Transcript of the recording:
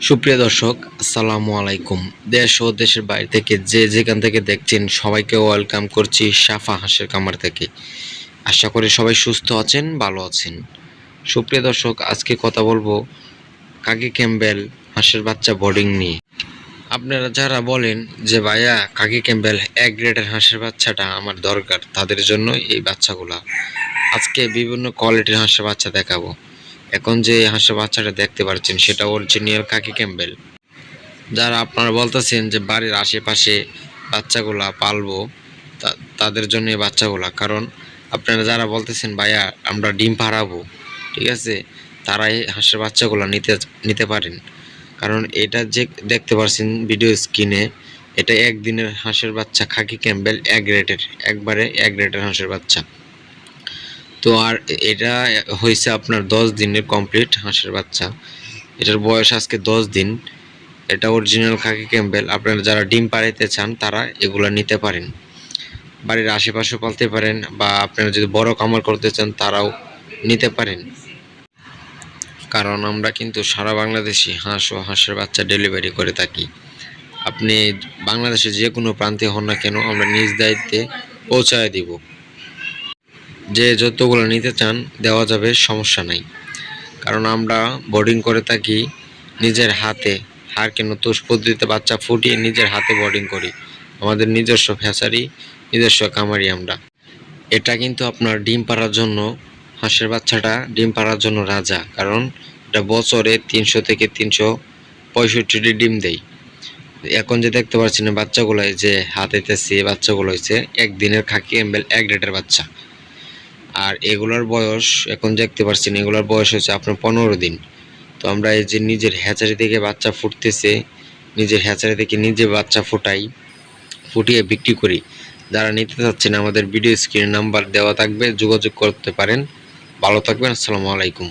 সুপ্রিয় দর্শক, আসসালামু আলাইকুম। দেশ ও দেশের বাইরে থেকে যে যেখান থেকে দেখছেন সবাইকে ওয়েলকাম করছি সাফা হাঁসের খামার থেকে। আশা করি সবাই সুস্থ আছেন, ভালো আছেন। সুপ্রিয় দর্শক, আজকে কথা বলবো কাকি ক্যাম্বেল হাঁসের বাচ্চা বোর্ডিং নিয়ে। আপনারা যারা বলেন যে ভাইয়া কাকি ক্যাম্বেল এক গ্রেডের হাঁসের বাচ্চাটা আমার দরকার, তাদের জন্য এই বাচ্চাগুলা। আজকে বিভিন্ন কোয়ালিটির হাঁসের বাচ্চা দেখাবো। এখন যে হাঁসের বাচ্চাটা দেখতে পাচ্ছেন সেটা অরিজিনাল কাকি ক্যাম্বেল। যারা আপনারা বলতেছেন যে বাড়ির আশেপাশে বাচ্চাগুলা পালবো, তাদের জন্য এই বাচ্চাগুলা। কারণ আপনারা যারা বলতেছেন ভাইয়া আমরা ডিম পাড়াবো, ঠিক আছে, তারাই হাঁসের বাচ্চাগুলা নিতে পারেন। কারণ এটা যে দেখতে পাচ্ছেন ভিডিও স্ক্রিনে, এটা একদিনের হাঁসের বাচ্চা, খাকি ক্যাম্বেল এক গ্রেডের, একবারে এক গ্রেডের হাঁসের বাচ্চা। তো আর এটা হয়েছে আপনার 10 দিনের কমপ্লিট হাঁসের বাচ্চা। এটার বয়স আজকে 10 দিন। এটা অরিজিনাল খাকি ক্যাম্বেল। আপনারা যারা ডিম পাড়াইতে চান তারা এগুলো নিতে পারেন, বাড়ির আশেপাশেও পালতে পারেন, বা আপনারা যদি বড় খামার করতে চান তারাও নিতে পারেন। কারণ আমরা কিন্তু সারা বাংলাদেশে হাঁস ও হাঁসের বাচ্চা ডেলিভারি করে থাকি। আপনি বাংলাদেশে যে কোনো প্রান্তে হন না কেন, আমরা নিজ দায়িত্বে পৌঁছায় দিব। যে যতগুলো নিতে চান দেওয়া যাবে, সমস্যা নাই। কারণ আমরা বোর্ডিং করে থাকি নিজের হাতে, হাড়কে তুষ পদ্ধতিতে বাচ্চা ফুটিয়ে নিজের হাতে বোর্ডিং করি। আমাদের নিজস্ব ফ্যাসারি, নিজস্ব খামারি আমরা। এটা কিন্তু আপনার ডিম পাড়ার জন্য, হাঁসের বাচ্চাটা ডিম পাড়ার জন্য রাজা। কারণ এটা বছরে 300 থেকে 365টি ডিম দেয়। এখন যে দেখতে পাচ্ছেন বাচ্চাগুলো যে হাতেতেছে, বাচ্চাগুলো হয়েছে একদিনের খাকি ক্যাম্বেল এক গ্রেডের বাচ্চা। আর এগুলোর বয়স এখন দেখতে পাচ্ছেন, এগুলোর বয়স হচ্ছে আপনার 15 দিন। তো আমরা এই যে নিজের হ্যাচারি থেকে বাচ্চা ফুটতেছে, নিজের হ্যাচারি থেকে নিজে বাচ্চা ফুটিয়ে বিক্রি করি। যারা নিতে চাচ্ছেন আমাদের ভিডিও স্ক্রিনে নাম্বার দেওয়া থাকবে, যোগাযোগ করতে পারেন। ভালো থাকবেন, আসসালামু আলাইকুম।